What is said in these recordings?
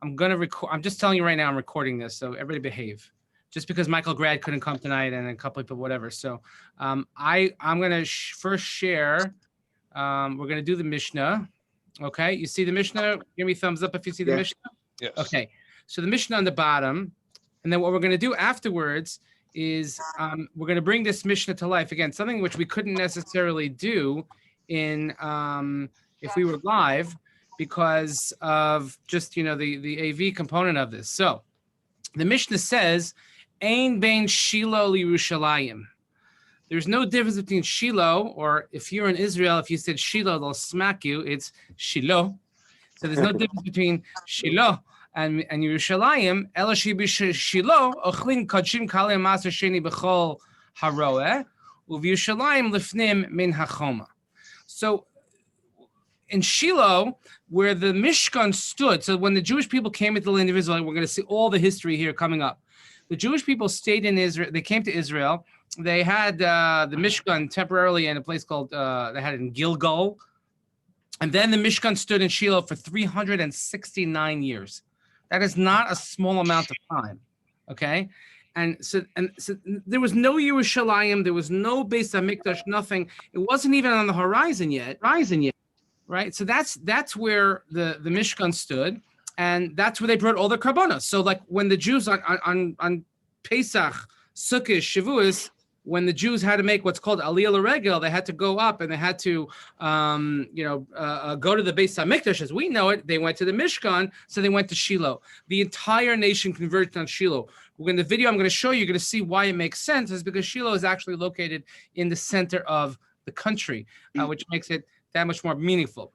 I'm gonna record. I'm just telling you right now. I'm recording this, so everybody behave. Just because Michael Grad couldn't come tonight and a couple people, whatever. So I'm gonna first share. We're gonna do the Mishnah. Okay, you see the Mishnah? Give me a thumbs up if you see the Mishnah. Yes. Okay, so the Mishnah on the bottom, and then what we're gonna do afterwards is we're gonna bring this Mishnah to life again. Something which we couldn't necessarily do in if we were live because of just the AV component of this. So the Mishnah says, "Ein bein Shiloh liYerushalayim." There's no difference between Shiloh, or if you're in Israel, if you said Shiloh, they'll smack you. It's Shiloh. So there's no difference between Shiloh and Yerushalayim. Ela Shiloh ochlin kodshim kalei maser sheni b'chol haroeh uVyerushalayim lifnim min hachoma. So in Shiloh, where the Mishkan stood, so when the Jewish people came into the land of Israel, we're going to see all the history here coming up. The Jewish people stayed in Israel. They came to Israel. They had the Mishkan temporarily in a place called, they had it in Gilgal. And then the Mishkan stood in Shiloh for 369 years. That is not a small amount of time, okay? And so there was no Yerushalayim. There was no Beis HaMikdash, nothing. It wasn't even on the horizon yet. Right? So that's where the Mishkan stood. And that's where they brought all the karbanos. So like when the Jews on Pesach, Sukkot, Shavuos, when the Jews had to make what's called Aliyah L'Regel, they had to go up and they had to, go to the Beis HaMikdash as we know it. They went to the Mishkan, so they went to Shiloh. The entire nation converged on Shiloh. In the video I'm going to show you, you're going to see why it makes sense, is because Shiloh is actually located in the center of the country, which makes it that much more meaningful.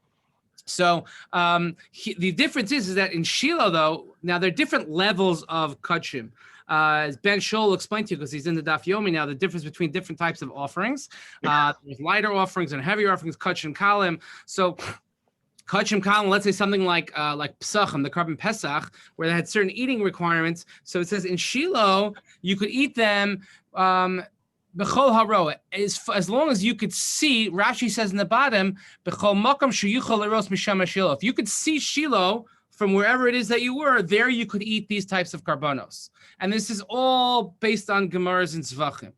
So the difference is that in Shiloh, though, now there are different levels of kudshim. As Ben Shol will explain to you, because he's in the Daf Yomi now, the difference between different types of offerings. There's lighter offerings and heavier offerings, kudshim kalim. So kudshim kalim, let's say something like Pesachim, the Korban Pesach, where they had certain eating requirements. So it says in Shiloh, you could eat them B'chol haroeh, as long as you could see. Rashi says in the bottom, B'chol makom sheyuchol leros misham Shiloh. If you could see Shiloh from wherever it is that you were, there you could eat these types of karbanos. And this is all based on Gemaras and Zvachim.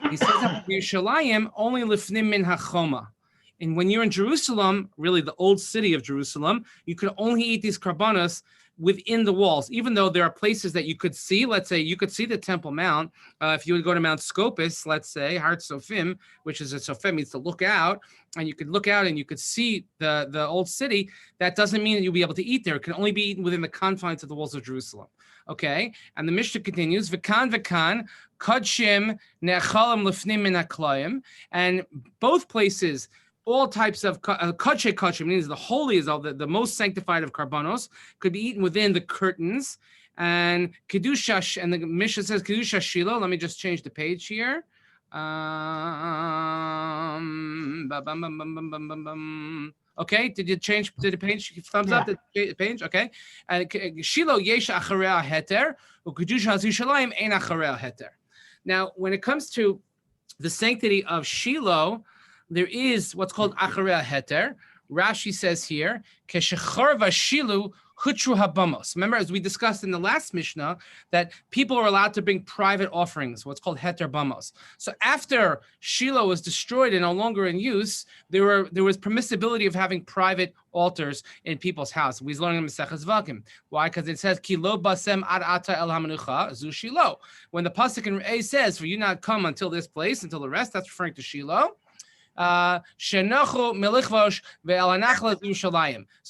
He says that Yerushalayim only lifnim min hachoma. And when you're in Jerusalem, really the old city of Jerusalem, you could only eat these karbanos within the walls, even though there are places that you could see. Let's say you could see the Temple Mount. If you would go to Mount Scopus, let's say, Har Sofim, which is a Sofim, means to look out, and you could look out and you could see the old city. That doesn't mean that you'll be able to eat there. It can only be eaten within the confines of the walls of Jerusalem. Okay, and the Mishnah continues, V'kan, Kodshim ne'achalim lefnim min haklayim, and both places, all types of kodshe means the holiest of the most sanctified of karbanos could be eaten within the curtains. And kedusha, and the Mishnah says kedusha Shiloh. Let me just change the page here. Okay, did you change? Did the page thumbs up the page? Okay, and Shiloh yesh acharei heter, ukedusha Yerushalayim ein acharei heter. Now, when it comes to the sanctity of Shiloh, there is what's called acharei heter. Rashi says here, Keshecharva Shiloh hutru habamos. Remember, as we discussed in the last Mishnah, that people are allowed to bring private offerings, what's called heter bamos. So after Shiloh was destroyed and no longer in use, there was permissibility of having private altars in people's house. We learn in Maseches Zvachim. Why? Because it says, Ki lo basem ad ata el hamenucha zu Shiloh. When the pasuk in A says, for you not come until this place, until the rest, that's referring to Shiloh. So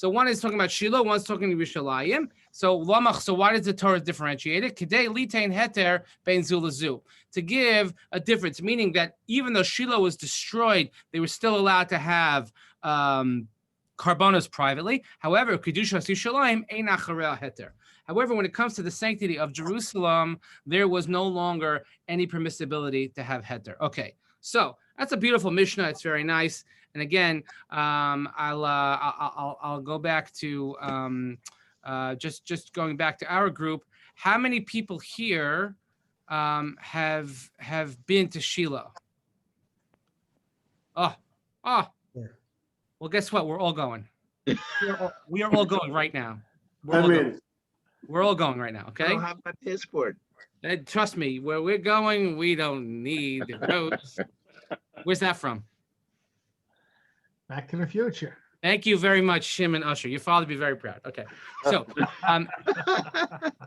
one is talking about Shiloh, one's talking to Yerushalayim. So why does the Torah differentiate it? Kedei litain heter bein zu lezu, to give a difference, meaning that even though Shiloh was destroyed, they were still allowed to have karbanos privately. However, kedushas Yerushalayim ein acharei heter. However, when it comes to the sanctity of Jerusalem, there was no longer any permissibility to have heter. Okay, so that's a beautiful Mishnah. It's very nice. And again, I'll go back to just going back to our group. How many people here have been to Shiloh? Oh. Well, guess what? We're all going. We are all going right now. I'm in. We're all going right now, I okay? don't have my passport. And trust me, where we're going, we don't need votes. Where's that from? Back to the Future. Thank you very much, Shim and Usher. Your father would be very proud. Okay. So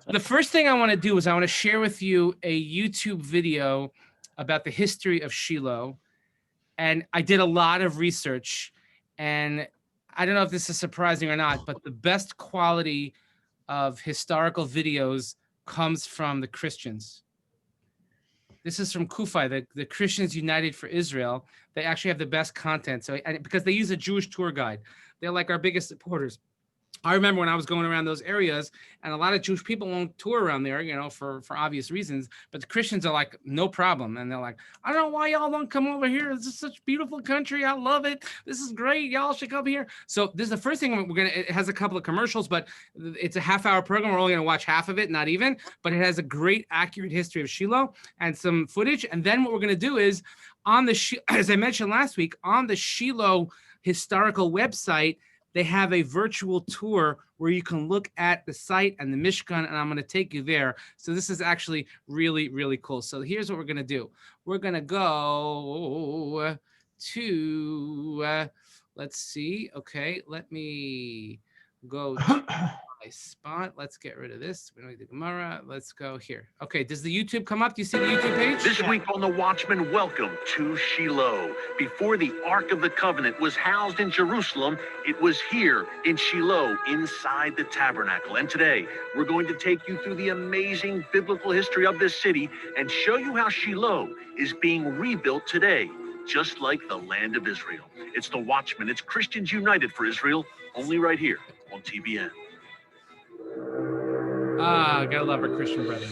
the first thing I want to do is I want to share with you a YouTube video about the history of Shiloh. And I did a lot of research, and I don't know if this is surprising or not, but the best quality of historical videos comes from the Christians. This is from Kufi, the Christians United for Israel. They actually have the best content. So, and because they use a Jewish tour guide, they're like our biggest supporters. I remember when I was going around those areas, and a lot of Jewish people won't tour around there, you know, for obvious reasons. But the Christians are like, no problem. And they're like, I don't know why y'all don't come over here. This is such a beautiful country. I love it. This is great. Y'all should come here. So this is the first thing it has a couple of commercials, but it's a half-hour program. We're only going to watch half of it, not even. But it has a great, accurate history of Shiloh and some footage. And then what we're going to do is, as I mentioned last week, on the Shiloh historical website, they have a virtual tour where you can look at the site and the Mishkan, and I'm going to take you there. So this is actually really, really cool. So here's what we're going to do. We're going to go to, let's see. Okay, let me go to my spot. Let's get rid of this. We don't need the Gemara. Let's go here. Okay, does the YouTube come up? Do you see the YouTube page? This week on The Watchman, welcome to Shiloh. Before the Ark of the Covenant was housed in Jerusalem, it was here in Shiloh, inside the tabernacle. And today, we're going to take you through the amazing biblical history of this city and show you how Shiloh is being rebuilt today, just like the land of Israel. It's The Watchman. It's Christians United for Israel, only right here on TBN. Gotta love our Christian brethren.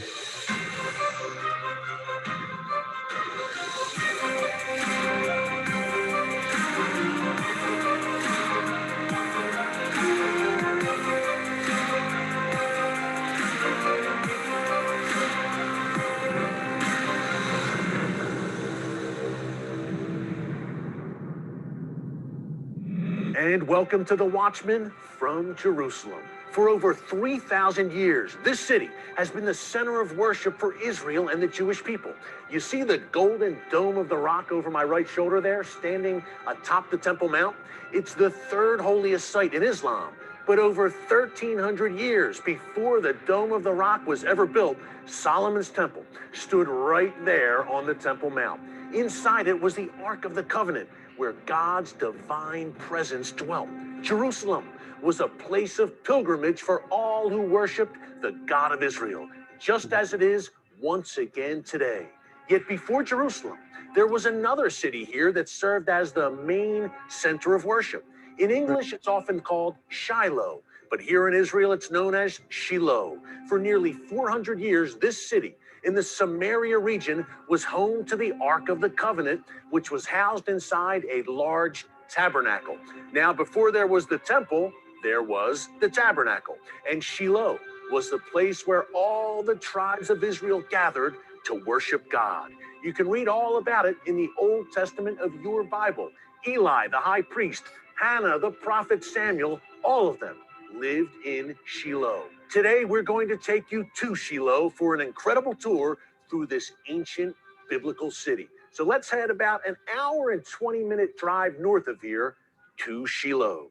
And welcome to The Watchman from Jerusalem. For over 3,000 years, this city has been the center of worship for Israel and the Jewish people. You see the golden dome of the rock over my right shoulder there, standing atop the Temple Mount? It's the third holiest site in Islam. But over 1,300 years before the Dome of the Rock was ever built, Solomon's Temple stood right there on the Temple Mount. Inside it was the Ark of the Covenant, where God's divine presence dwelt. Jerusalem was a place of pilgrimage for all who worshiped the God of Israel, just as it is once again today. Yet before Jerusalem, there was another city here that served as the main center of worship. In English, it's often called Shiloh, but here in Israel, it's known as Shiloh. For nearly 400 years, this city in the Samaria region was home to the Ark of the Covenant, which was housed inside a large tabernacle. Now, before there was the temple, there was the tabernacle, and Shiloh was the place where all the tribes of Israel gathered to worship God. You can read all about it in the Old Testament of your Bible. Eli, the high priest, Hannah, the prophet Samuel, all of them lived in Shiloh. Today, we're going to take you to Shiloh for an incredible tour through this ancient biblical city. So let's head about an hour and 20-minute drive north of here to Shiloh.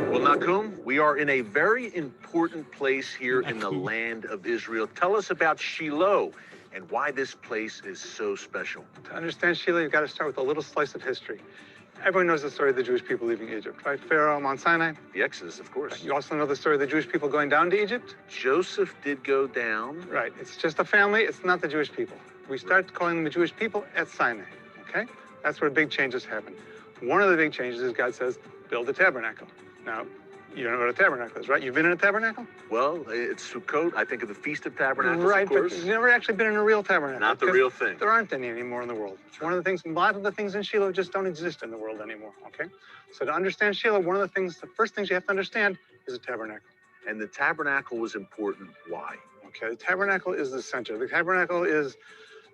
Well, Nakum, we are in a very important place here in the land of Israel. Tell us about Shiloh and why this place is so special. To understand Shiloh, you've got to start with a little slice of history. Everyone knows the story of the Jewish people leaving Egypt, right? Pharaoh, Mount Sinai. The Exodus, of course. You also know the story of the Jewish people going down to Egypt. Joseph did go down. Right. It's just a family. It's not the Jewish people. We start calling them the Jewish people at Sinai, okay? That's where big changes happen. One of the big changes is God says, build a tabernacle. Now, you don't know what a tabernacle is, right? You've been in a tabernacle? Well, it's Sukkot. I think of the Feast of Tabernacles, Right, of course. but you've never actually been in a real tabernacle. Not the real thing. There aren't any anymore in the world. One of the things, a lot of the things in Shiloh just don't exist in the world anymore, okay? So to understand Shiloh, one of the first things you have to understand is a tabernacle. And the tabernacle was important. Why? Okay, the tabernacle is the center. The tabernacle is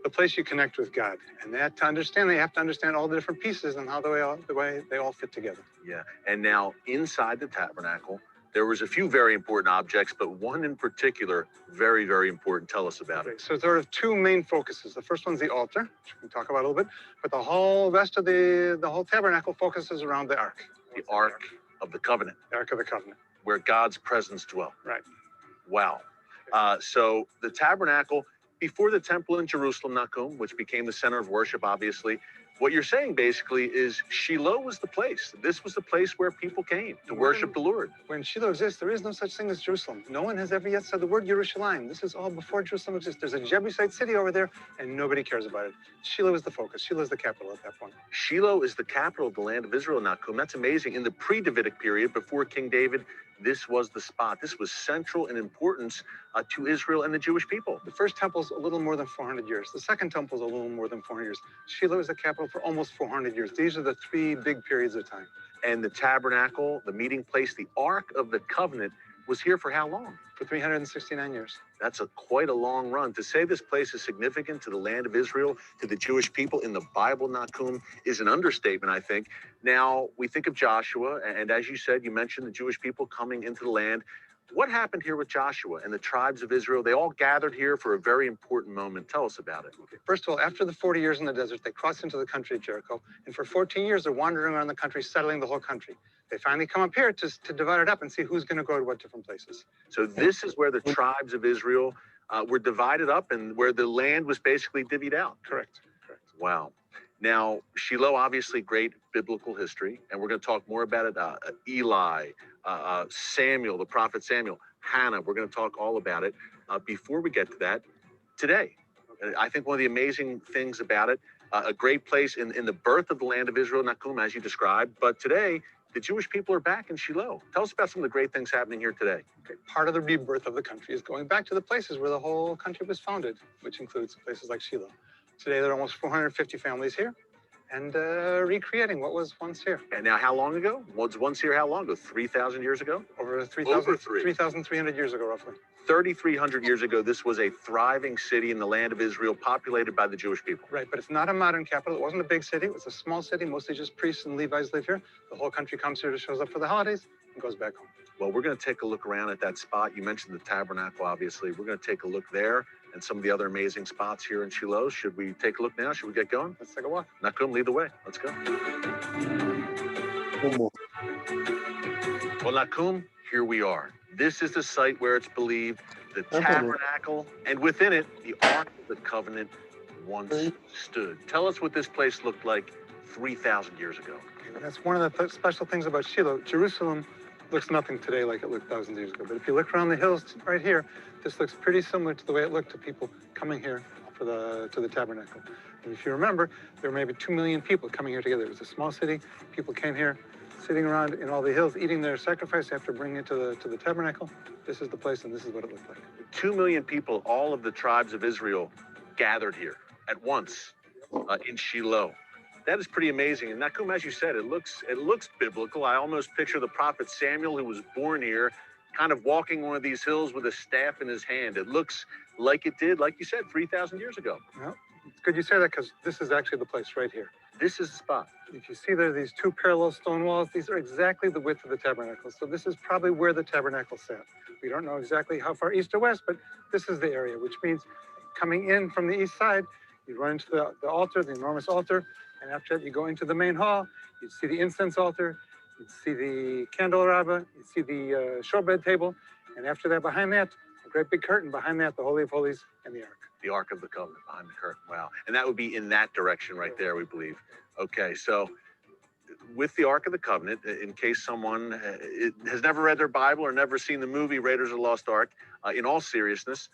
the place you connect with God. And that to understand, they have to understand all the different pieces and how the way they all fit together. Yeah. And now inside the tabernacle, there was a few very important objects, but one in particular, very, very important. Tell us about it. So there are two main focuses. The first one's the altar, which we can talk about a little bit, but the whole rest of the whole tabernacle focuses around the ark. The Ark of the Covenant, The Ark of the Covenant. where God's presence dwelt. Right. Wow. So the tabernacle, before the temple in Jerusalem, Nakum, which became the center of worship, obviously, what you're saying basically is Shiloh was the place. This was the place where people came to worship the Lord. When Shiloh exists, there is no such thing as Jerusalem. No one has ever yet said the word Yerushalayim. This is all before Jerusalem exists. There's a Jebusite city over there, and nobody cares about it. Shiloh is the focus. Shiloh is the capital at that point. Shiloh is the capital of the land of Israel, Nakum. That's amazing. In the pre-Davidic period, before King David, this was the spot. This was central in importance to Israel and the Jewish people. The first temple's a little more than 400 years. The second temple's a little more than 400 years. Shiloh is the capital for almost 400 years. These are the three big periods of time. And the tabernacle, the meeting place, the Ark of the Covenant was here for how long? For 369 years. That's quite a long run. To say this place is significant to the land of Israel, to the Jewish people in the Bible, Nakum, is an understatement, I think. Now, we think of Joshua, and as you said, you mentioned the Jewish people coming into the land. What happened here with Joshua and the tribes of Israel? They all gathered here for a very important moment. Tell us about it. Okay. First of all, after the 40 years in the desert, they crossed into the country of Jericho. And for 14 years, they're wandering around the country, settling the whole country. They finally come up here to divide it up and see who's going to go to what different places. So this is where the tribes of Israel were divided up and where the land was basically divvied out. Correct. Correct. Wow. Now, Shiloh, obviously great biblical history, and we're going to talk more about it. Eli, Samuel, the prophet Samuel, Hannah, we're going to talk all about it. Before we get to that, today, I think one of the amazing things about it, a great place in the birth of the land of Israel, Nakum, as you described, but today, the Jewish people are back in Shiloh. Tell us about some of the great things happening here today. Okay. Part of the rebirth of the country is going back to the places where the whole country was founded, which includes places like Shiloh. Today, there are almost 450 families here and recreating what was once here. And now, how long ago? Was once here how long ago? 3,000 years ago? Over 3,300 years ago, roughly. 3,300 years ago, this was a thriving city in the land of Israel, populated by the Jewish people. Right, but it's not a modern capital. It wasn't a big city. It was a small city. Mostly just priests and Levites live here. The whole country comes here, shows up for the holidays, and goes back home. Well, we're going to take a look around at that spot. You mentioned the tabernacle, obviously. We're going to take a look there and some of the other amazing spots here in Shiloh. Should we take a look now? Should we get going? Let's take a walk. Nakum, lead the way. Let's go. Well, Nakum, here we are. This is the site where it's believed the tabernacle, and within it, the Ark of the Covenant once stood. Tell us what this place looked like 3,000 years ago. And that's one of the special things about Shiloh. Jerusalem looks nothing today like it looked thousands of years ago. But if you look around the hills right here, this looks pretty similar to the way it looked to people coming here to the tabernacle. And if you remember, there were maybe 2 million people coming here together. It was a small city. People came here, sitting around in all the hills, eating their sacrifice after bringing it to the tabernacle. This is the place, and this is what it looked like. 2 million people, all of the tribes of Israel, gathered here at once in Shiloh. That is pretty amazing. And Nakum, as you said, it looks biblical. I almost picture the prophet Samuel, who was born here, kind of walking one of these hills with a staff in his hand. It looks like it did, like you said, 3,000 years ago. Well, it's good you say that, because this is actually the place right here. This is the spot. If you see there are these two parallel stone walls, these are exactly the width of the tabernacle. So this is probably where the tabernacle sat. We don't know exactly how far east or west, but this is the area, which means coming in from the east side, you run into the altar, the enormous altar, and after that you go into the main hall, you'd see the incense altar, you'd see the candelabra, you'd see the showbread table, and after that, behind that, a great big curtain, behind that, the Holy of Holies and the Ark. The Ark of the Covenant behind the curtain. Wow. And that would be in that direction right there, we believe. Okay, so with the Ark of the Covenant, in case someone has never read their Bible or never seen the movie Raiders of the Lost Ark, in all seriousness,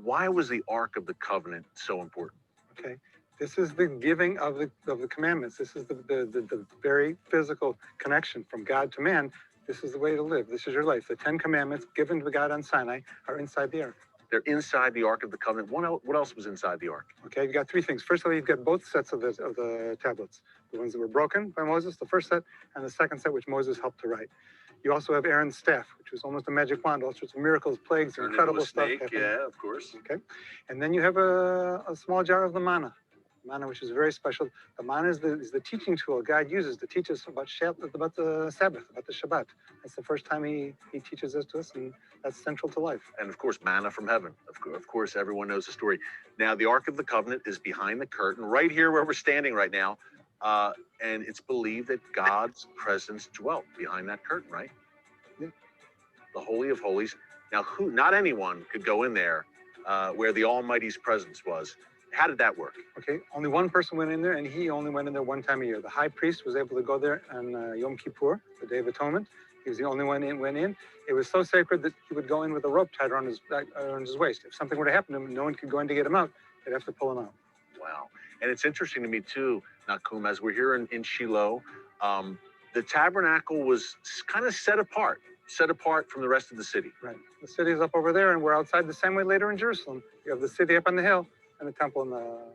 why was the Ark of the Covenant so important? Okay, this is the giving of the commandments. This is the very physical connection from God to man. This is the way to live. This is your life. The 10 commandments given to God on Sinai are inside the Ark. They're inside the Ark of the Covenant. What else was inside the Ark? Okay, you've got 3 things. First of all, you've got both sets of the tablets. The ones that were broken by Moses, the first set, and the second set, which Moses helped to write. You also have Aaron's staff, which was almost a magic wand, all sorts of miracles, plagues, Turned into incredible a stuff snake, happening. yeah, of course. Okay. And then you have a small jar of the manna. Manna, which is very special. The manna is the teaching tool God uses to teach us about the Sabbath, about the Shabbat. That's the first time he teaches this to us, and that's central to life. And of course, manna from heaven. Of course, everyone knows the story. Now, the Ark of the Covenant is behind the curtain, right here where we're standing right now. And it's believed that God's presence dwelt behind that curtain, right? Yeah. The Holy of Holies. Now, not anyone could go in there where the Almighty's presence was. How did that work? Okay, only one person went in there, and he only went in there one time a year. The high priest was able to go there on Yom Kippur, the Day of Atonement. He was the only one went in. It was so sacred that he would go in with a rope tied around his waist. If something were to happen to him, no one could go in to get him out. They'd have to pull him out. Wow. And it's interesting to me too, Nakum, as we're here in Shiloh, the tabernacle was kind of set apart from the rest of the city. Right. The city is up over there, and we're outside the same way later in Jerusalem. You have the city up on the hill, and the temple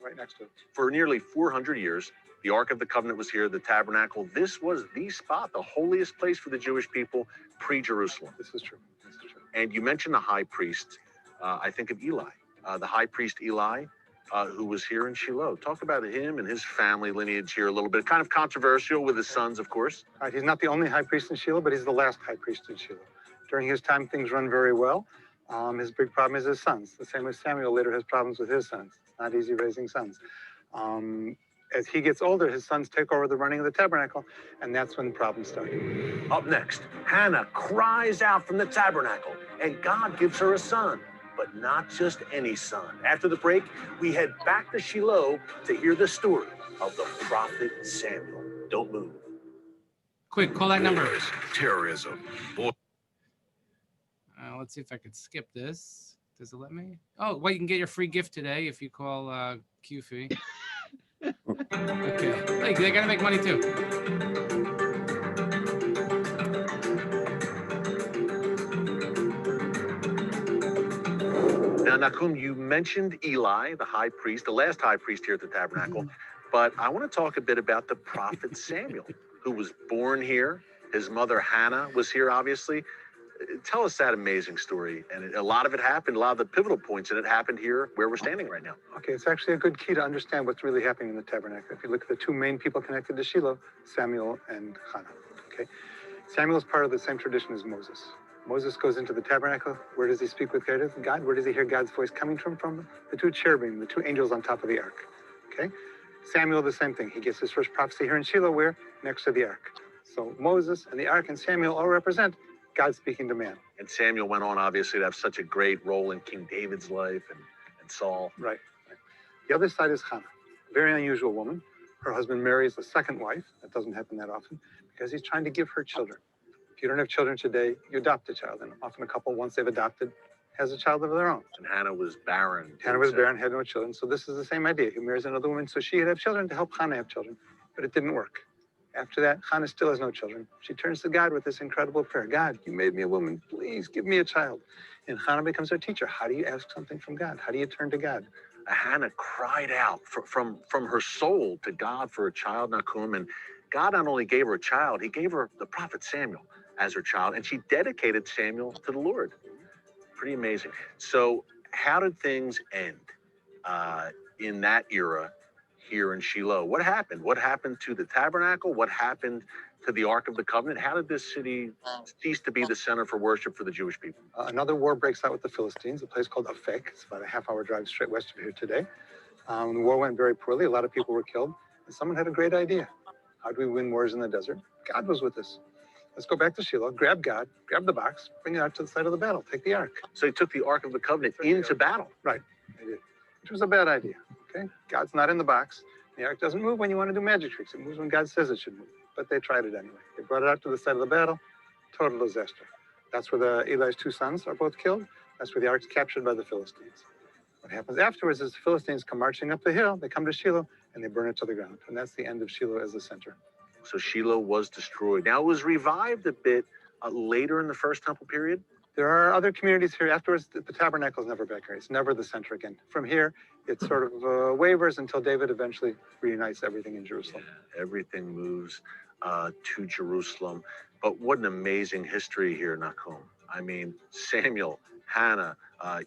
right next to it. For nearly 400 years, the Ark of the Covenant was here, the tabernacle. This was the spot, the holiest place for the Jewish people pre-Jerusalem. This is true. This is true. And you mentioned the high priest. I think of Eli, the high priest Eli, who was here in Shiloh. Talk about him and his family lineage here a little bit. Kind of controversial with his sons, of course. Right. He's not the only high priest in Shiloh, but he's the last high priest in Shiloh. During his time, things run very well. His big problem is his sons. The same as Samuel later has problems with his sons. It's not easy raising sons. As he gets older, his sons take over the running of the tabernacle, and that's when problems start. Up next, Hannah cries out from the tabernacle, and God gives her a son, but not just any son. After the break, we head back to Shiloh to hear the story of the prophet Samuel. Don't move. Quick, call that number. Terrorism. Let's see if I could skip this. Does it let me? Oh, well, you can get your free gift today if you call QFI. Okay. Hey, they got to make money too. Now, Nakum, you mentioned Eli, the high priest, the last high priest here at the tabernacle, but I want to talk a bit about the prophet Samuel, who was born here. His mother, Hannah, was here, obviously. Tell us that amazing story. And a lot of it happened, a lot of the pivotal points in it happened here where we're standing right now. Okay, it's actually a good key to understand what's really happening in the tabernacle. If you look at the two main people connected to Shiloh, Samuel and Hannah. Okay, Samuel is part of the same tradition as Moses. Moses goes into the tabernacle. Where does he speak with God? Where does he hear God's voice coming from? From the two cherubim, the two angels on top of the ark. Okay, Samuel, the same thing. He gets his first prophecy here in Shiloh, where? Next to the ark. So Moses and the ark and Samuel all represent God speaking to man. And Samuel went on, obviously, to have such a great role in King David's life and Saul. Right. The other side is Hannah, a very unusual woman. Her husband marries a second wife. That doesn't happen that often because he's trying to give her children. If you don't have children today, you adopt a child. And often a couple, once they've adopted, has a child of their own. And Hannah was barren. Hannah was barren, had no children. So this is the same idea. He marries another woman so she could have children to help Hannah have children. But it didn't work. After that, Hannah still has no children. She turns to God with this incredible prayer. God, you made me a woman. Please give me a child. And Hannah becomes her teacher. How do you ask something from God? How do you turn to God? Hannah cried out from her soul to God for a child, Nakum. And God not only gave her a child, he gave her the prophet Samuel as her child. And she dedicated Samuel to the Lord. Pretty amazing. So how did things end in that era here in Shiloh? What happened? What happened to the tabernacle? What happened to the Ark of the Covenant? How did this city cease to be the center for worship for the Jewish people? Another war breaks out with the Philistines, a place called Afek. It's about a half-hour drive straight west of here today. The war went very poorly. A lot of people were killed. And someone had a great idea. How do we win wars in the desert? God was with us. Let's go back to Shiloh, grab God, grab the box, bring it out to the site of the battle, take the ark. So he took the Ark of the Covenant into battle. Right, they did. Which was a bad idea, okay? God's not in the box. The ark doesn't move when you want to do magic tricks. It moves when God says it should move. But they tried it anyway. They brought it out to the site of the battle. Total disaster. That's where Eli's two sons are both killed. That's where the ark's captured by the Philistines. What happens afterwards is the Philistines come marching up the hill. They come to Shiloh, and they burn it to the ground. And that's the end of Shiloh as the center. So Shiloh was destroyed. Now it was revived a bit later in the First Temple period. There are other communities here. Afterwards, the tabernacle is never back here. It's never the center again. From here, it sort of wavers until David eventually reunites everything in Jerusalem. Yeah, everything moves to Jerusalem. But what an amazing history here, Nahum. I mean, Samuel, Hannah,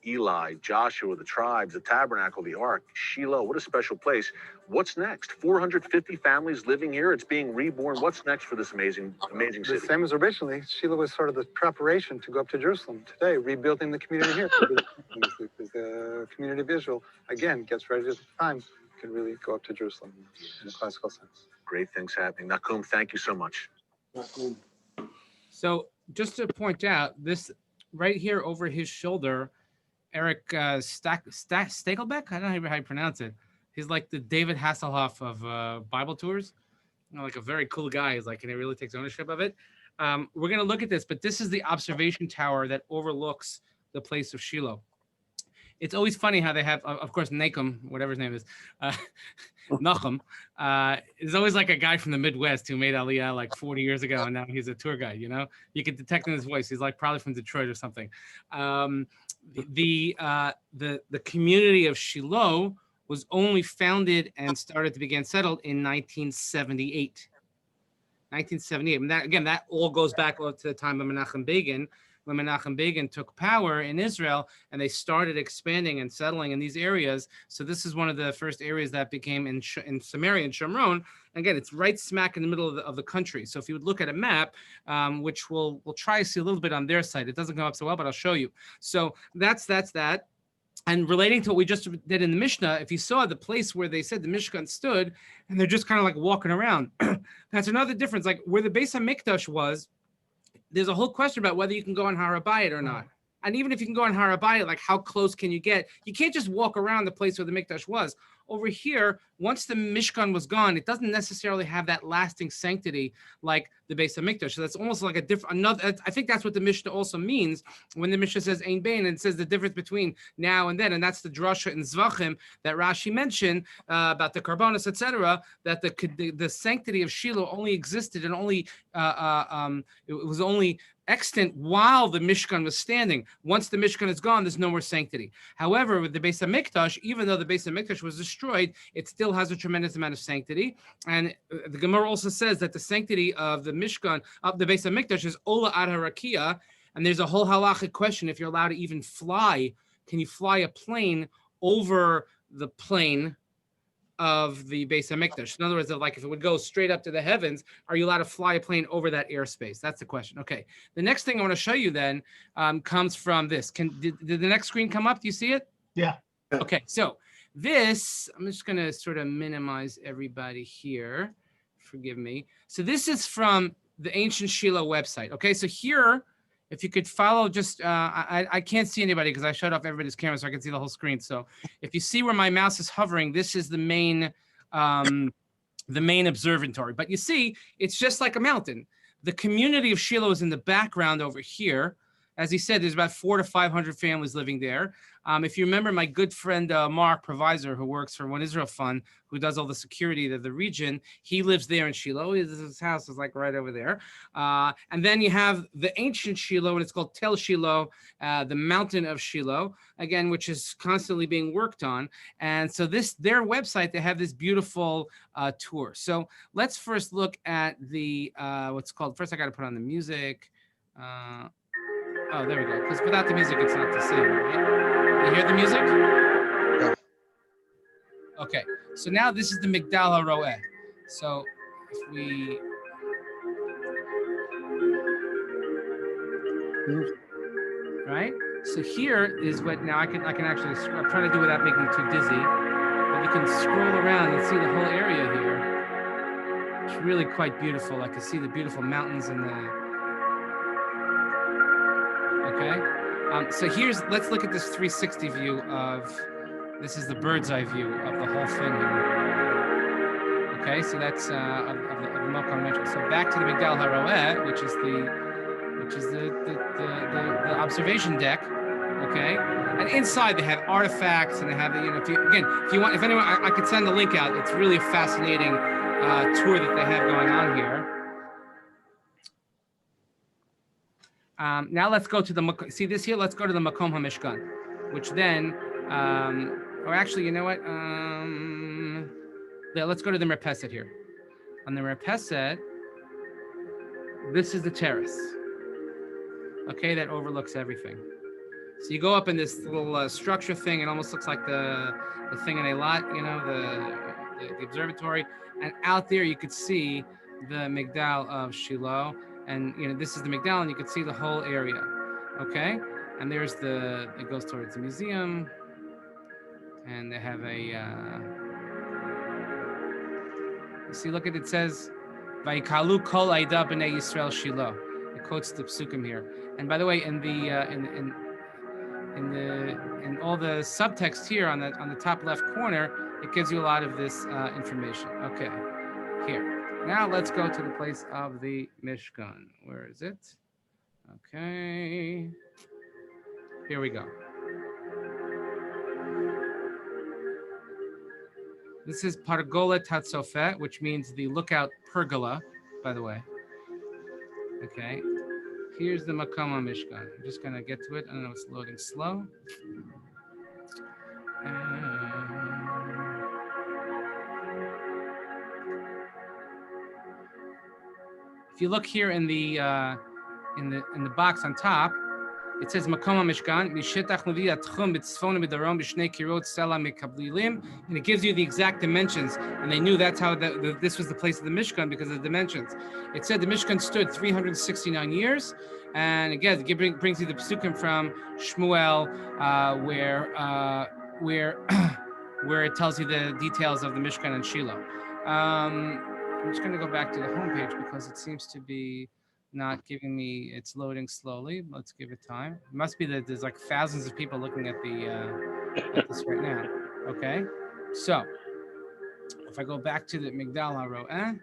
Eli, Joshua, the tribes, the tabernacle, the ark, Shiloh. What a special place. What's next? 450 families living here. It's being reborn. What's next for this amazing The city? same as originally, Shiloh was sort of the preparation to go up to Jerusalem. Today, rebuilding the community here. Because the community of Israel, again, gets ready at the time, can really go up to Jerusalem in a classical sense. Great things happening. Nahum, thank you so much. So just to point out, this right here over his shoulder, Eric Stakelbeck, I don't know how you pronounce it. He's like the David Hasselhoff of Bible tours. You know, like a very cool guy. He's like, and he really takes ownership of it. We're going to look at this, but this is the observation tower that overlooks the place of Shiloh. It's always funny how they have, of course, Nahum, whatever his name is, Nahum, is always like a guy from the Midwest who made Aliyah like 40 years ago, and now he's a tour guide. You know, you can detect in his voice. He's like probably from Detroit or something. The community of Shiloh was only founded and started to begin settled in 1978. 1978. And that, again, that all goes back to the time of Menachem Begin, when Menachem Begin took power in Israel and they started expanding and settling in these areas. So this is one of the first areas that became in Samaria and Shomron. Again, it's right smack in the middle of the country. So if you would look at a map, which we'll try to see a little bit on their site. It doesn't come up so well, but I'll show you. So that's that. And relating to what we just did in the Mishnah, if you saw the place where they said the Mishkan stood, and they're just kind of like walking around, that's another difference. Like where the Beis HaMikdash was, there's a whole question about whether you can go on Har HaBayit or not. And even if you can go on Har HaBayit, like how close can you get? You can't just walk around the place where the Mikdash was. Over here, once the Mishkan was gone, it doesn't necessarily have that lasting sanctity like the Beis HaMikdash. So that's almost like another. I think that's what the Mishnah also means when the Mishnah says Ein Bein, and it says the difference between now and then, and that's the drasha in Zvachim that Rashi mentioned about the Karbonos, etc. That the sanctity of Shiloh only existed and only it was only extant while the Mishkan was standing. Once the Mishkan is gone, there's no more sanctity. However, with the Beis HaMikdash, even though the Beis HaMikdash was destroyed, it still has a tremendous amount of sanctity. And the Gemara also says that the sanctity of the Mishkan, of the Beis HaMikdash, is Ola Ad HaRakia. And there's a whole halachic question if you're allowed to even fly. Can you fly a plane over the plane of the Beis HaMikdash? In other words, like if it would go straight up to the heavens, are you allowed to fly a plane over that airspace? That's the question. Okay. The next thing I want to show you then comes from this. Did the next screen come up? Do you see it? Yeah. Okay. So this, I'm just going to sort of minimize everybody here. Forgive me. So this is from the ancient Shiloh website. Okay. So here, if you could follow, just I can't see anybody because I shut off everybody's camera so I can see the whole screen. So if you see where my mouse is hovering, this is the main observatory. But you see, it's just like a mountain. The community of Shiloh is in the background over here. As he said, there's about 400 to 500 families living there. If you remember my good friend Mark Provisor, who works for One Israel Fund, who does all the security of the region, he lives there in Shiloh. His house is like right over there. And then you have the ancient Shiloh, and it's called Tel Shiloh, the mountain of Shiloh, again, which is constantly being worked on. And so their website, they have this beautiful tour. So let's first look at the, what's called, first I got to put on the music. Oh, there we go. Because without the music, it's not the same, right? You hear the music? Yeah. Okay. So now this is the Migdal HaRoeh. So if we... Right? So here is what, now I can actually, I'm trying to do without making it too dizzy, but you can scroll around and see the whole area here. It's really quite beautiful. I can see the beautiful mountains and the... Okay, so let's look at this 360 view this is the bird's eye view of the whole thing here. Okay, so that's of the Mokom Metro. So back to the Migdal HaRoeh, which is the observation deck. Okay, and inside they have artifacts and they have if anyone, I could send the link out. It's really a fascinating tour that they have going on here. Now let's go to see this here. Let's go to the Makom HaMishkan, which then, or actually, you know what? Yeah, let's go to the Merpeset here. On the Merpeset, this is the terrace. Okay, that overlooks everything. So you go up in this little structure thing. It almost looks like the thing in Eilat, you know, the observatory. And out there you could see the Migdal of Shiloh. And, you know, this is the Migdal, and you could see the whole area. Okay? And there's it goes towards the museum. And they have a, you see, look at it says, Vayikalu kol aida b'nei Yisrael Shiloh. It quotes the psukim here. And by the way, in all the subtext here on the top left corner, it gives you a lot of this information. Okay, here. Now let's go to the place of the Mishkan. Where is it? Okay. Here we go. This is Pargola Tatsofet, which means the lookout pergola, by the way. Okay. Here's the Makom Mishkan. I'm just going to get to it. I don't know, it's loading slow. If you look here in the box on top, it says Makom Mishkan, Mishetach Levi Atchum B'Tzfon B'Darom B'Shnei Kirot Sela Mekablilim, and it gives you the exact dimensions. And they knew that's how this was the place of the Mishkan because of the dimensions. It said the Mishkan stood 369 years, and again, it brings you the psukim from Shmuel, where it tells you the details of the Mishkan and Shiloh. I'm just going to go back to the homepage because it seems to be not giving me, it's loading slowly. Let's give it time. It must be that there's like thousands of people looking at at this right now. Okay, so if I go back to the Migdal HaRo'eh,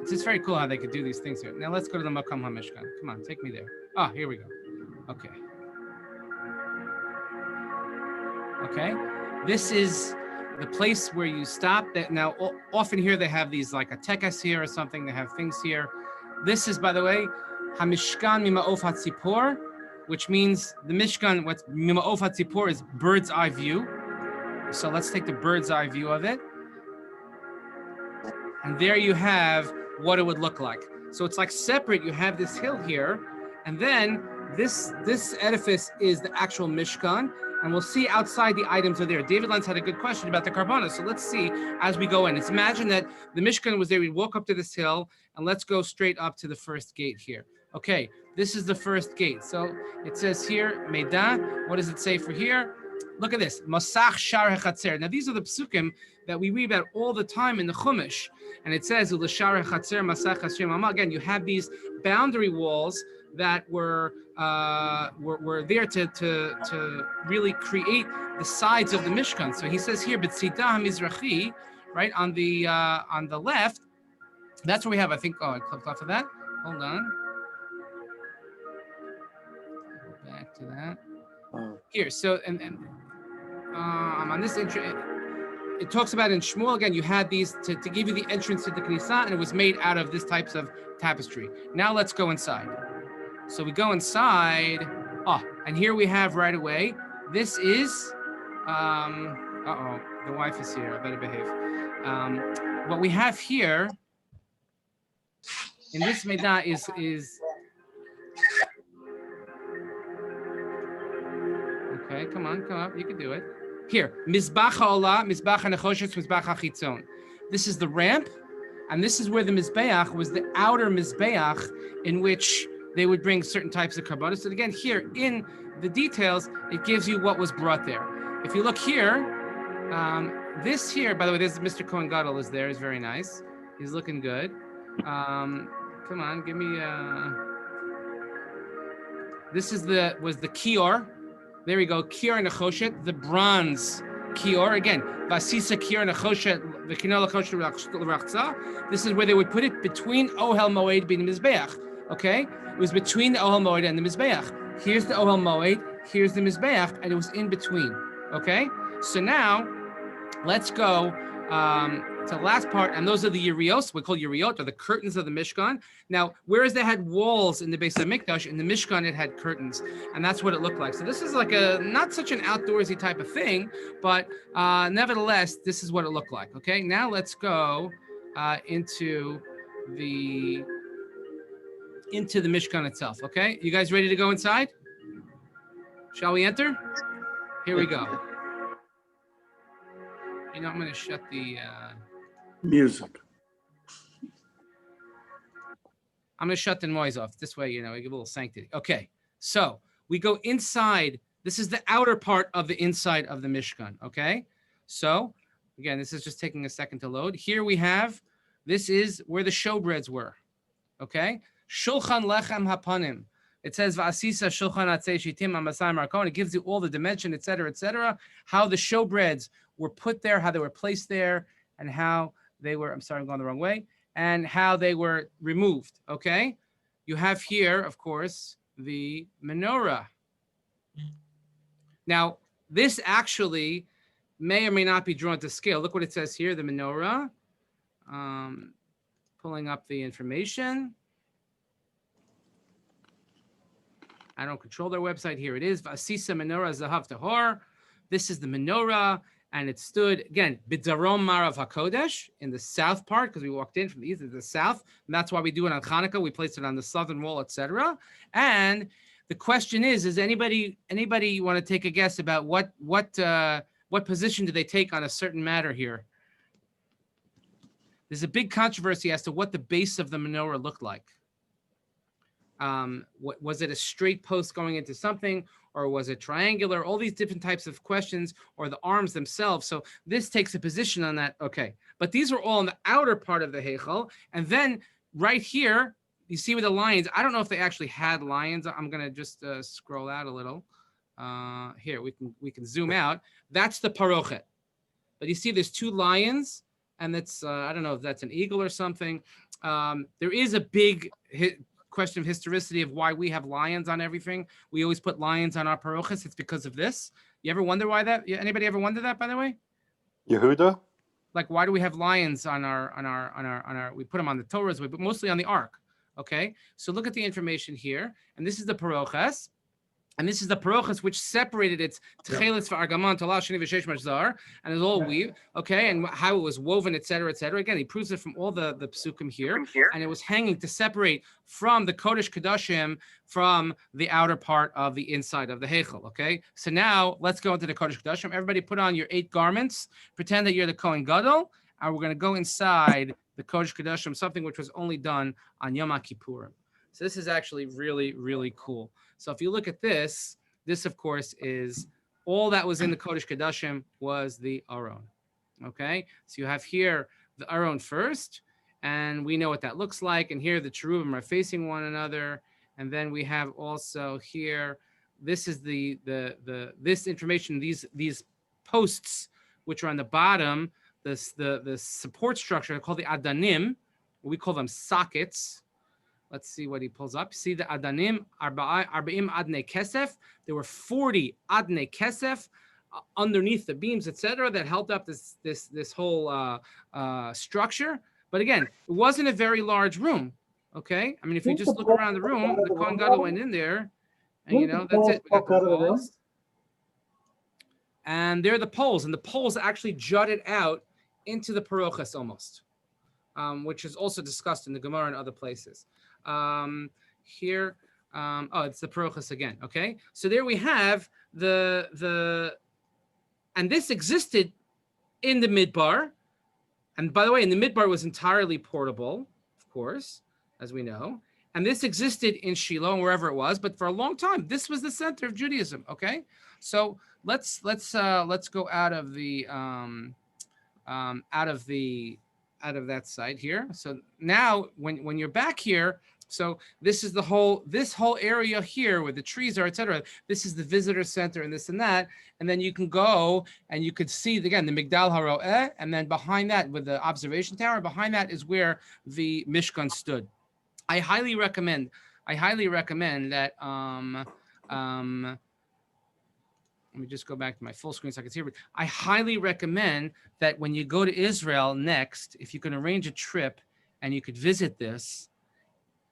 it's just very cool how they could do these things here. Now let's go to the Makom HaMishkan. Come on, take me there. Ah, here we go. Okay. Okay, this is the place where you stop. That now often here they have these like a tekes here or something. They have things here. This is, by the way, Hamishkan Mima'of HaTzipor, which means the Mishkan. What Mima'of HaTzipor is bird's eye view. So let's take the bird's eye view of it, and there you have what it would look like. So it's like separate. You have this hill here, and then this edifice is the actual Mishkan. And we'll see outside the items are there. David Lenz had a good question about the Karbana. So let's see as we go in. Let's imagine that the Mishkan was there. We'd walk up to this hill, and let's go straight up to the first gate here. Okay, this is the first gate. So it says here, Meida. What does it say for here? Look at this. Masach Shar HaChatzer. Now, these are the psukim that we read about all the time in the Chumash. And it says, Ulashar HaChatzer Masach Hashem Amma. Again, you have these boundary walls that were there to really create the sides of the Mishkan. So he says here, B'tzita HaMizrachi, right on the left. That's where we have. I think. Oh, I clicked off of that. Hold on. Go back to that. Here. So and on this entry, it talks about in Shmuel again. You had these to give you the entrance to the Knesset, and it was made out of this types of tapestry. Now let's go inside. So we go inside. Oh, and here we have right away. This is, the wife is here. I better behave. What we have here in this Midah is. Okay, come up. You can do it. Here, Mizbach ha'olah, Mizbach ha'nechoshet, Mizbach ha'chitzon. This is the ramp, and this is where the Mizbeach was the outer Mizbeach in which they would bring certain types of karbanos. And again, here in the details, it gives you what was brought there. If you look here, this here, by the way, there's Mr. Cohen Gadol is there. He's very nice. He's looking good. Come on, give me. This is was the kior. There we go, kior nechoshet, the bronze kior. Again, vasisa kior nechoshet, the kinol nechoshet rachza. This is where they would put it between Ohel Moed bin Mizbeach. Okay, it was between the Ohel Moed and the Mizbeach. Here's the Ohel Moed, here's the Mizbeach, and it was in between. Okay, so now let's go to the last part, and those are the Yerios. We call Yeriot, or the curtains of the Mishkan. Now, whereas they had walls in the base of the Mikdash, in the Mishkan it had curtains, and that's what it looked like. So this is like not such an outdoorsy type of thing, but nevertheless, this is what it looked like. Okay, now let's go into the Mishkan itself. Okay, you guys ready to go inside? Shall we enter? Here we go. You know, I'm going to shut the music. I'm going to shut the noise off. This way, you know, we give a little sanctity. Okay, so we go inside. This is the outer part of the inside of the Mishkan. Okay, so again, this is just taking a second to load. Here we have, this is where the showbreads were. Okay, Shulchan Lechem Hapanim. It says Va'asisa Shulchan Atzei Shitim Amasai Markon. It gives you all the dimension, etc., how the showbreads were put there, how they were placed there, and how they were. I'm sorry, I'm going the wrong way. And how they were removed. Okay, you have here, of course, the menorah. Now, this actually may or may not be drawn to scale. Look what it says here: the menorah. Pulling up the information. I don't control their website. Here it is. Vasisa menorah zahav tahor. This is the menorah, and it stood again b'darom marav hakodesh, in the south part, because we walked in from the east to the south, and that's why we do it on Hanukkah. We place it on the southern wall, etc. And the question is anybody want to take a guess about what position do they take on a certain matter here? There's a big controversy as to what the base of the menorah looked like. What was it, a straight post going into something, or was it triangular? All these different types of questions, or the arms themselves. So this takes a position on that. Okay, but these are all in the outer part of the Heichal, and then right here you see with the lions. I don't know if they actually had lions. I'm gonna just scroll out a little. Here we can zoom out. That's the parochet, but you see there's two lions, and that's I don't know if that's an eagle or something. There is a big question of historicity of why we have lions on everything. We always put lions on our parochas. It's because of this. You ever wonder why that? Anybody ever wonder that, by the way? Yehuda? Like, why do we have lions on our we put them on the Torahs, but mostly on the Ark. Okay, so look at the information here, and this is the parochas. And this is the parochas which separated its tchelis for argaman, tolah, sheni, v'sheish mashzar, and it's all weave, okay, and how it was woven, etc. Again, he proves it from all the psukim here, and it was hanging to separate from the Kodesh Kodashim from the outer part of the inside of the Heichal, okay? So now, let's go into the Kodesh Kodashim. Everybody put on your 8 garments, pretend that you're the Kohen Gadol, and we're going to go inside the Kodesh Kodashim, something which was only done on Yom Kippurim. So this is actually really, really cool. So if you look at this, of course is all that was in the Kodesh Kodashim was the Aron. Okay, so you have here the Aron first, and we know what that looks like. And here the cherubim are facing one another, and then we have also here. This is this information. These posts which are on the bottom. The support structure called the Adanim. We call them sockets. Let's see what he pulls up. See the Adanim, Arba'im Adnei Kesef. There were 40 Adnei Kesef underneath the beams, etc., that held up this whole structure. But again, it wasn't a very large room. Okay, I mean, if you just look around the room, the Kohen Gadol went in there, and you know that's it. We got the walls, and there are the poles, and the poles actually jutted out into the parochas almost, which is also discussed in the Gemara and other places. Here, it's the parochas again. Okay, so there we have and this existed in the midbar, and by the way, in the midbar was entirely portable, of course, as we know, and this existed in Shiloh and wherever it was, but for a long time, this was the center of Judaism. Okay, so let's go out of the out of that side here. So now when you're back here, so this is this whole area here where the trees are, etc. This is the visitor center and this and that. And then you can go and you could see again the Migdal HaRo'eh, and then behind that with the observation tower, behind that is where the Mishkan stood. I highly recommend that let me just go back to my full screen so I can see it. I highly recommend that when you go to Israel next, if you can arrange a trip and you could visit this,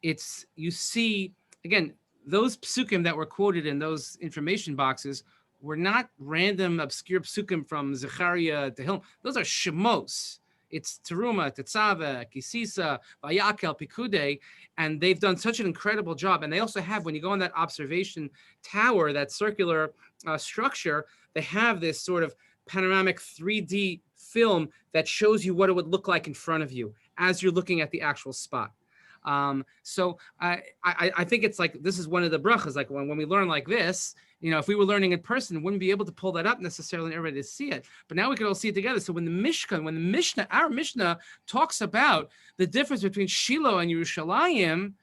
you see, again, those psukim that were quoted in those information boxes were not random, obscure psukim from Zechariah to Hillel. Those are shemos. It's Teruma, Tetzaveh, Kisisa, Vayakel, Pikude, and they've done such an incredible job. And they also have, when you go on that observation tower, that circular structure, they have this sort of panoramic 3D film that shows you what it would look like in front of you as you're looking at the actual spot. So I think it's like, this is one of the brachas, like when we learn like this, you know, if we were learning in person, we wouldn't be able to pull that up necessarily and everybody to see it. But now we can all see it together. So when the Mishnah, our Mishnah talks about the difference between Shiloh and Yerushalayim,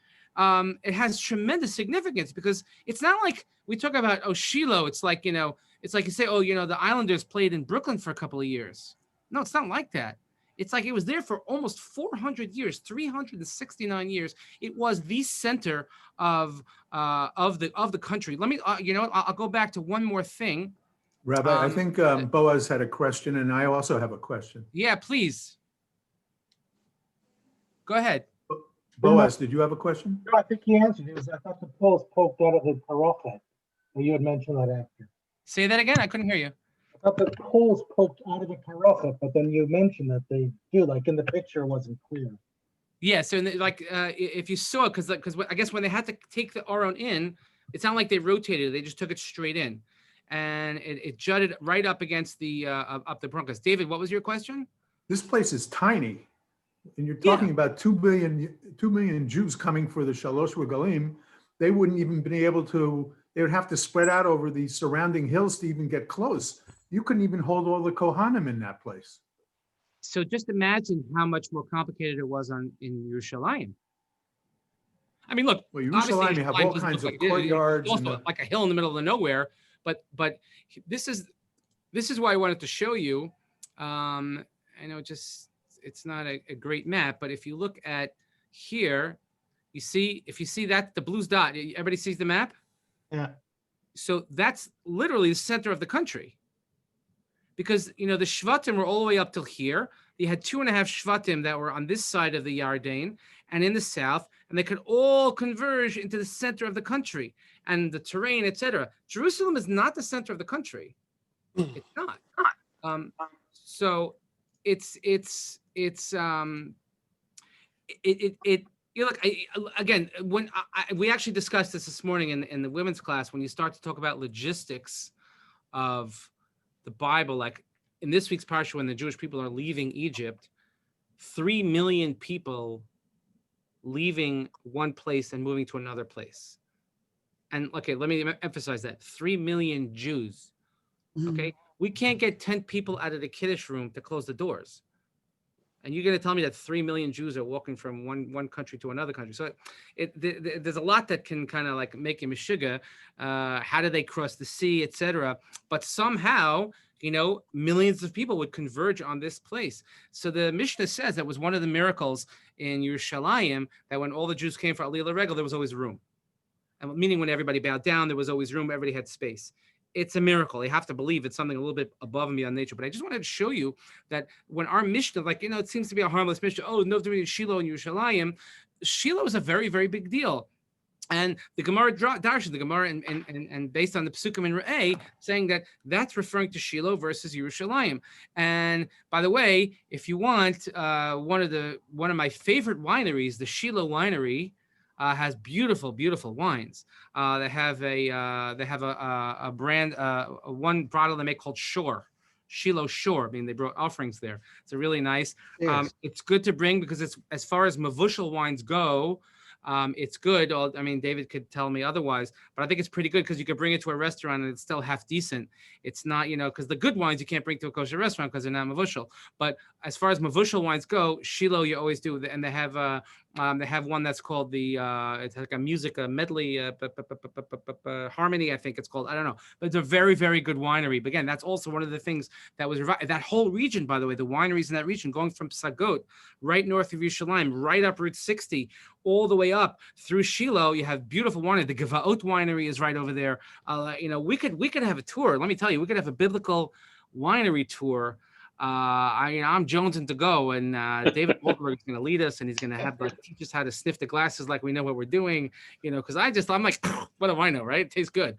it has tremendous significance, because it's not like we talk about, oh, Shiloh, it's like, you know, it's like you say, oh, you know, the Islanders played in Brooklyn for a couple of years. No, it's not like that. It's like it was there for almost 400 years, 369 years. It was the center of the country. Let me, you know, I'll go back to one more thing. Rabbi, I think Boaz had a question, and I also have a question. Yeah, please. Go ahead. Boaz, did you have a question? No, I think he answered. It was, I thought the poles poked out of the parochet. You had mentioned that after. Say that again. I couldn't hear you. I thought the poles poked out of the parochet, but then you mentioned that they do. Like in the picture, it wasn't clear. Yeah. So like if you saw it, because I guess when they had to take the Aron in, it's not like they rotated it. They just took it straight in, and it jutted right up against the up the Broncos. David, what was your question? This place is tiny, and you're talking about 2 million Jews coming for the Shalosh Regalim. They wouldn't even be able to. They would have to spread out over the surrounding hills to even get close. You couldn't even hold all the Kohanim in that place. So just imagine how much more complicated it was in Yerushalayim. I mean, look. Well, Yerushalayim, you have all kinds of courtyards. It's also like a hill in the middle of the nowhere. But this is why I wanted to show you. I know it's not a great map, but if you look at here, if you see that the blue dot, everybody sees the map? Yeah. So that's literally the center of the country. Because, you know, the Shvatim were all the way up till here. You had 2.5 Shvatim that were on this side of the Yarden and in the south, and they could all converge into the center of the country and the terrain, etc. Jerusalem is not the center of the country. It's not. So you look, again, when we actually discussed this morning in the women's class, when you start to talk about logistics of the Bible, like in this week's parsha, when the Jewish people are leaving Egypt, 3 million people leaving one place and moving to another place. And okay, let me emphasize that 3 million Jews. Okay, we can't get 10 people out of the Kiddush room to close the doors. And you're going to tell me that 3 million Jews are walking from one country to another country. So there's a lot that can kind of like make you mishiga. How do they cross the sea, etc. But somehow, you know, millions of people would converge on this place. So the Mishnah says that was one of the miracles in Yerushalayim, that when all the Jews came for Aliyah Regel, there was always room. And meaning when everybody bowed down, there was always room. Everybody had space. It's a miracle. You have to believe it's something a little bit above and beyond nature. But I just wanted to show you that when our Mishnah, like, you know, it seems to be a harmless Mishnah. Oh, no, between Shiloh and Yerushalayim. Shiloh is a very, very big deal. And the Gemara Darshan, the Gemara, and based on the Pesukim in Re'eh, saying that that's referring to Shiloh versus Yerushalayim. And by the way, if you want, one of my favorite wineries, the Shiloh Winery, has beautiful, beautiful wines. They have a brand, one bottle they make called Shiloh Shore. I mean, they brought offerings there. It's a really nice. Yes. It's good to bring because it's, as far as mavushal wines go, it's good. I mean, David could tell me otherwise, but I think it's pretty good because you could bring it to a restaurant and it's still half decent. It's not, you know, because the good wines you can't bring to a kosher restaurant because they're not mavushal. But as far as mavushal wines go, Shiloh you always do, and they have one that's called it's like a music, a medley, harmony, I think it's called. I don't know, but it's a very, very good winery. But again, that's also one of the things that was that whole region, by the way, the wineries in that region, going from Sagot, right north of Yerushalayim, right up Route 60, all the way up through Shiloh. You have beautiful winery. The Gevaot winery is right over there. You know, we could have a tour. Let me tell you, we could have a biblical winery tour. I'm jonesing to go, and David Goldberg is going to lead us, and he's going to have teach us how to sniff the glasses like we know what we're doing, you know, because I'm like, what do I know, right? It tastes good.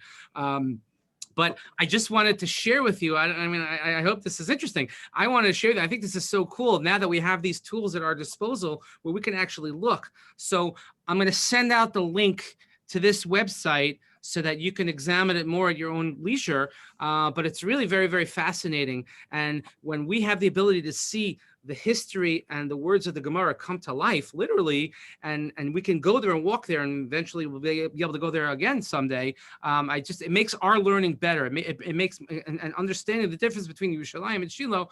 But I just wanted to share with you. I hope this is interesting. I wanted to share that. I think this is so cool now that we have these tools at our disposal where we can actually look. So I'm going to send out the link to this website so that you can examine it more at your own leisure. But it's really very, very fascinating. And when we have the ability to see the history and the words of the Gemara come to life, literally, and we can go there and walk there, and eventually we'll be able to go there again someday. It makes our learning better. It makes and understanding the difference between Yerushalayim and Shiloh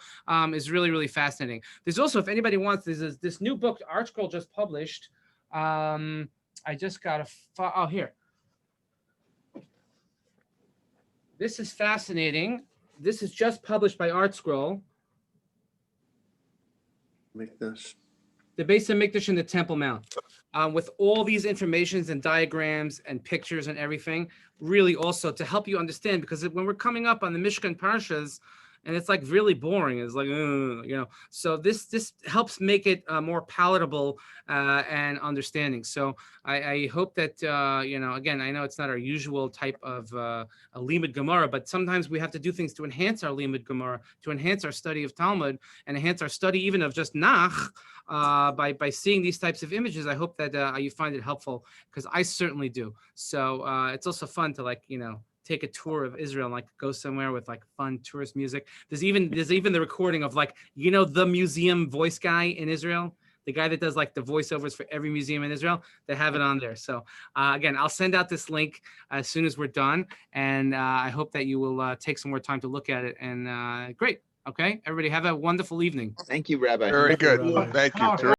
is really, really fascinating. There's also, if anybody wants, there's this new book ArtScroll just published. I just got here. This is fascinating. This is just published by ArtScroll. Mikdash. The base of Mikdash and the Temple Mount, with all these informations and diagrams and pictures and everything, really also to help you understand, because when we're coming up on the Mishkan Parshas, and it's like really boring, it's like, so this helps make it more palatable and understanding. So I hope that, again, I know it's not our usual type of a Limud Gemara, but sometimes we have to do things to enhance our Limud Gemara, to enhance our study of Talmud, and enhance our study even of just Nach, by seeing these types of images. I hope that you find it helpful, because I certainly do. So it's also fun to take a tour of Israel and go somewhere with fun tourist music. There's even the recording of the museum voice guy in Israel, the guy that does the voiceovers for every museum in Israel. They have it on there. So again, I'll send out this link as soon as we're done, and I hope that you will take some more time to look at it. And great. Okay, everybody have a wonderful evening. Thank you, Rabbi. Very good. Rabbi. Thank you.